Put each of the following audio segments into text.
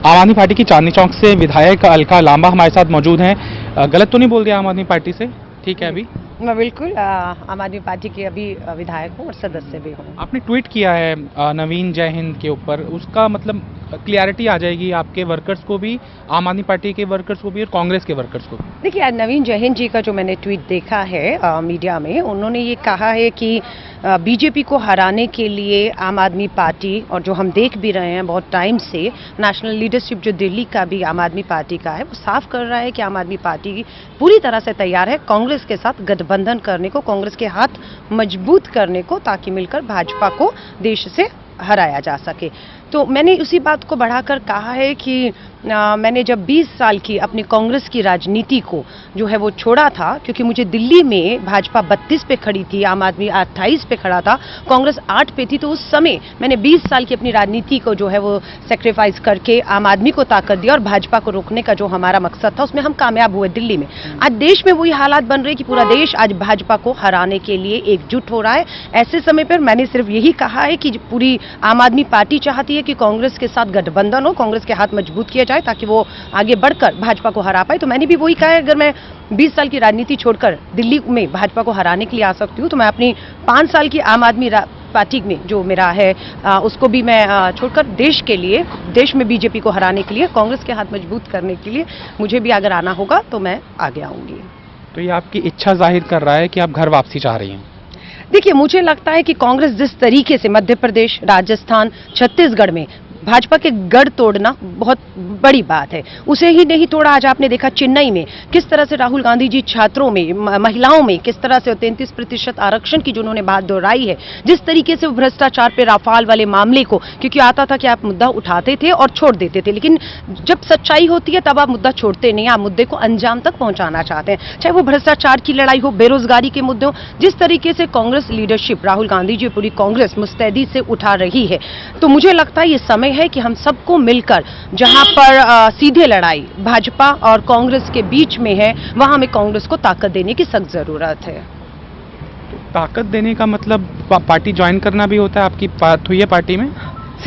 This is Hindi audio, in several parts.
आम आदमी पार्टी की चांदनी चौक से विधायक अलका लांबा हमारे साथ मौजूद हैं। गलत तो नहीं बोल दिया आम आदमी पार्टी से? ठीक है। अभी मैं बिल्कुल आम आदमी पार्टी की अभी विधायक हूँ और सदस्य भी हूँ। आपने ट्वीट किया है नवीन जय हिंद के ऊपर, उसका मतलब क्लियरिटी आ जाएगी आपके वर्कर्स को भी, आम आदमी पार्टी के वर्कर्स को भी और कांग्रेस के वर्कर्स को भी। देखिए, आज नवीन जय हिंद जी का जो मैंने ट्वीट देखा है मीडिया में, उन्होंने ये कहा है कि बीजेपी को हराने के लिए आम आदमी पार्टी, और जो हम देख भी रहे हैं बहुत टाइम से, नेशनल लीडरशिप जो दिल्ली का भी आम आदमी पार्टी का है, वो साफ कर रहा है कि आम आदमी पार्टी पूरी तरह से तैयार है कांग्रेस के साथ गठबंधन करने को, कांग्रेस के हाथ मजबूत करने को, ताकि मिलकर भाजपा को देश से हराया जा सके। तो मैंने उसी बात को बढ़ाकर कहा है कि मैंने जब 20 साल की अपनी कांग्रेस की राजनीति को जो है वो छोड़ा था, क्योंकि मुझे दिल्ली में भाजपा 32 पे खड़ी थी, आम आदमी 28 पे खड़ा था, कांग्रेस 8 पे थी, तो उस समय मैंने 20 साल की अपनी राजनीति को जो है वो सेक्रीफाइस करके आम आदमी को ताकत दिया और भाजपा को रोकने का जो हमारा मकसद था उसमें हम कामयाब हुए दिल्ली में। आज देश में वही हालात बन रहे हैं कि पूरा देश आज भाजपा को हराने के लिए एकजुट हो रहा है। ऐसे समय पर मैंने सिर्फ यही कहा है कि पूरी आम आदमी पार्टी चाहती है कि कांग्रेस के साथ गठबंधन हो, कांग्रेस के हाथ मजबूत किया जाए ताकि वो आगे बढ़कर भाजपा को हरा पाए। तो मैंने भी वही कहा है, अगर मैं 20 साल की राजनीति छोड़कर दिल्ली में भाजपा को हराने के लिए आ सकती हूँ, तो मैं अपनी 5 साल की आम आदमी पार्टी में जो मेरा है उसको भी मैं छोड़कर देश के लिए, देश में बीजेपी को हराने के लिए, कांग्रेस के हाथ मजबूत करने के लिए मुझे भी अगर आना होगा तो मैं आगे आऊंगी। तो ये आपकी इच्छा जाहिर कर रहा है कि आप घर वापसी चाह रही हैं? देखिए, मुझे लगता है कि कांग्रेस जिस तरीके से मध्य प्रदेश, राजस्थान, छत्तीसगढ़ में भाजपा के गढ़ तोड़ना बहुत बड़ी बात है, उसे ही नहीं तोड़ा। आज आपने देखा चेन्नई में किस तरह से राहुल गांधी जी छात्रों में, महिलाओं में किस तरह से 33% आरक्षण की जो उन्होंने बात दोहराई है, जिस तरीके से वो भ्रष्टाचार पे, राफाल वाले मामले को, क्योंकि आता था कि आप मुद्दा उठाते थे और छोड़ देते थे, लेकिन जब सच्चाई होती है तब आप मुद्दा छोड़ते नहीं, आप मुद्दे को अंजाम तक पहुंचाना चाहते हैं, चाहे वो भ्रष्टाचार की लड़ाई हो, बेरोजगारी के मुद्दे हो। जिस तरीके से कांग्रेस लीडरशिप, राहुल गांधी जी, पूरी कांग्रेस मुस्तैदी से उठा रही है, तो मुझे लगता है ये समय है कि हम सबको मिलकर, जहां पर सीधे लड़ाई भाजपा और कांग्रेस के बीच में है, वहां हमें कांग्रेस को ताकत देने की सख्त जरूरत है। ताकत देने का मतलब पार्टी ज्वाइन करना भी होता है? आपकी बात हुई है पार्टी में?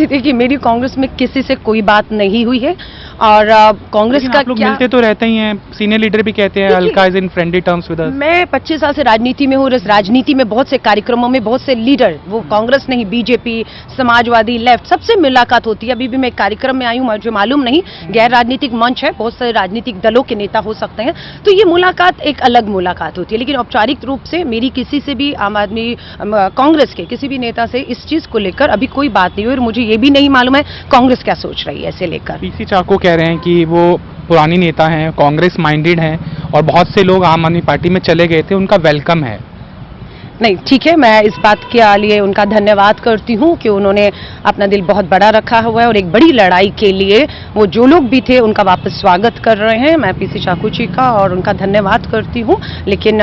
देखिए, मेरी कांग्रेस में किसी से कोई बात नहीं हुई है, और कांग्रेस का लोग मिलते तो रहते ही हैं, सीनियर लीडर भी कहते हैं Alka is in friendly terms with us. मैं 25 साल से राजनीति में हूँ, इस राजनीति में बहुत से कार्यक्रमों में बहुत से लीडर, वो कांग्रेस नहीं, बीजेपी, समाजवादी, लेफ्ट, सबसे मुलाकात होती है। अभी भी मैं कार्यक्रम में आई हूँ, मुझे मालूम नहीं, गैर राजनीतिक मंच है, बहुत सारे राजनीतिक दलों के नेता हो सकते हैं, तो ये मुलाकात एक अलग मुलाकात होती है, लेकिन औपचारिक रूप से मेरी किसी से भी, आम आदमी कांग्रेस के किसी भी नेता से इस चीज को लेकर अभी कोई बात नहीं हुई, और मुझे ये भी नहीं मालूम है कांग्रेस क्या सोच रही है इसे लेकर। पीसी चाको कह रहे हैं कि वो पुरानी नेता हैं, कांग्रेस माइंडेड हैं, और बहुत से लोग आम आदमी पार्टी में चले गए थे, उनका वेलकम है। नहीं, ठीक है, मैं इस बात के लिए उनका धन्यवाद करती हूँ कि उन्होंने अपना दिल बहुत बड़ा रखा हुआ है, और एक बड़ी लड़ाई के लिए वो जो लोग भी थे उनका वापस स्वागत कर रहे हैं। मैं पीसी चाकू जी का और उनका धन्यवाद करती हूँ, लेकिन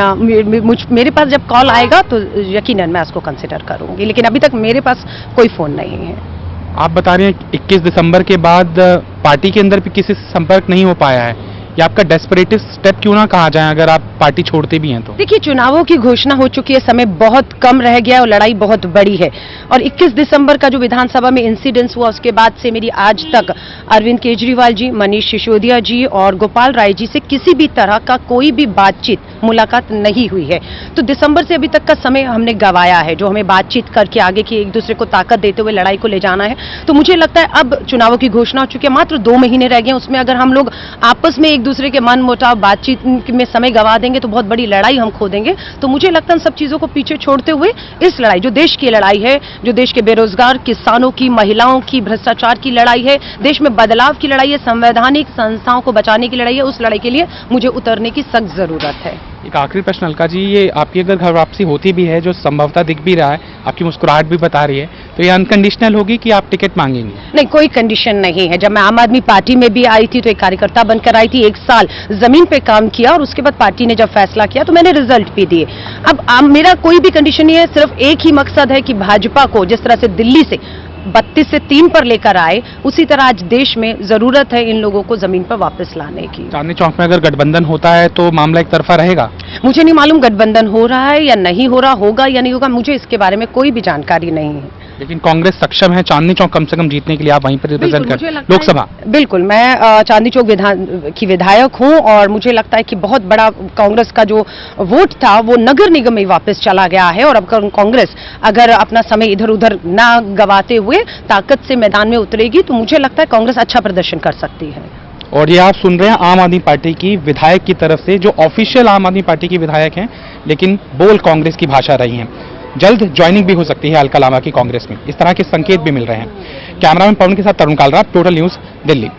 मेरे पास जब कॉल आएगा तो यकीनन मैं उसको कंसिडर करूँगी, लेकिन अभी तक मेरे पास कोई फ़ोन नहीं है। आप बता रहे हैं 21 दिसंबर के बाद पार्टी के अंदर भी किसी से संपर्क नहीं हो पाया है, ये आपका डेस्परेटिव स्टेप क्यों ना कहा जाए अगर आप पार्टी छोड़ते भी हैं तो? देखिए, चुनावों की घोषणा हो चुकी है, समय बहुत कम रह गया और लड़ाई बहुत बड़ी है, और 21 दिसंबर का जो विधानसभा में इंसिडेंस हुआ, उसके बाद से मेरी आज तक अरविंद केजरीवाल जी, मनीष सिसोदिया जी और गोपाल राय जी से किसी भी तरह का कोई भी बातचीत, मुलाकात नहीं हुई है। तो दिसंबर से अभी तक का समय हमने गंवाया है, जो हमें बातचीत करके आगे की एक दूसरे को ताकत देते हुए लड़ाई को ले जाना है। तो मुझे लगता है अब चुनावों की घोषणा हो चुकी है, मात्र 2 महीने रह गए, उसमें अगर हम लोग आपस में एक दूसरे के मन मुटाव, बातचीत में समय गंवा देंगे तो बहुत बड़ी लड़ाई हम खो देंगे। तो मुझे लगता है इन सब चीजों को पीछे छोड़ते हुए इस लड़ाई, जो देश की लड़ाई है, जो देश के बेरोजगार, किसानों की, महिलाओं की, भ्रष्टाचार की लड़ाई है, देश में बदलाव की लड़ाई है, संवैधानिक संस्थाओं को बचाने की लड़ाई है, उस लड़ाई के लिए मुझे उतरने की सख्त जरूरत है। एक आखिरी प्रश्न अलका जी, ये आपकी अगर घर वापसी होती भी है, जो संभवतः दिख भी रहा है, आपकी मुस्कुराहट भी बता रही है, तो ये अनकंडीशनल होगी कि आप टिकट मांगेंगे? नहीं, कोई कंडीशन नहीं है। जब मैं आम आदमी पार्टी में भी आई थी तो एक कार्यकर्ता बनकर आई थी, 1 साल जमीन पे काम किया, और उसके बाद पार्टी ने जब फैसला किया तो मैंने रिजल्ट भी दिए। अब मेरा कोई भी कंडीशन नहीं है, सिर्फ एक ही मकसद है कि भाजपा को जिस तरह से दिल्ली से 32 से 3 पर लेकर आए, उसी तरह आज देश में जरूरत है इन लोगों को जमीन पर वापस लाने की। चांदनी चौक में अगर गठबंधन होता है तो मामला एक तरफा रहेगा? मुझे नहीं मालूम गठबंधन हो रहा है या नहीं हो रहा, होगा या नहीं होगा, मुझे इसके बारे में कोई भी जानकारी नहीं है। लेकिन कांग्रेस सक्षम है चांदनी चौक कम से कम जीतने के लिए, आप वहीं पर रिप्रेजेंट मुझे कर लगता लोकसभा। बिल्कुल, मैं चांदनी चौक की विधायक हूं और मुझे लगता है कि बहुत बड़ा कांग्रेस का जो वोट था वो नगर निगम में वापस चला गया है और अब कांग्रेस अगर अपना समय इधर उधर ना गवाते हुए ताकत से मैदान में उतरेगी तो मुझे लगता है कांग्रेस अच्छा प्रदर्शन कर सकती है। और ये आप सुन रहे हैं आम आदमी पार्टी की विधायक की तरफ से, जो ऑफिशियल आम आदमी पार्टी की विधायक हैं लेकिन बोल कांग्रेस की भाषा रही हैं। जल्द ज्वाइनिंग भी हो सकती है अलका लांबा की कांग्रेस में, इस तरह के संकेत भी मिल रहे हैं। कैमरामैन पवन के साथ तरुण कालरा, टोटल न्यूज, दिल्ली।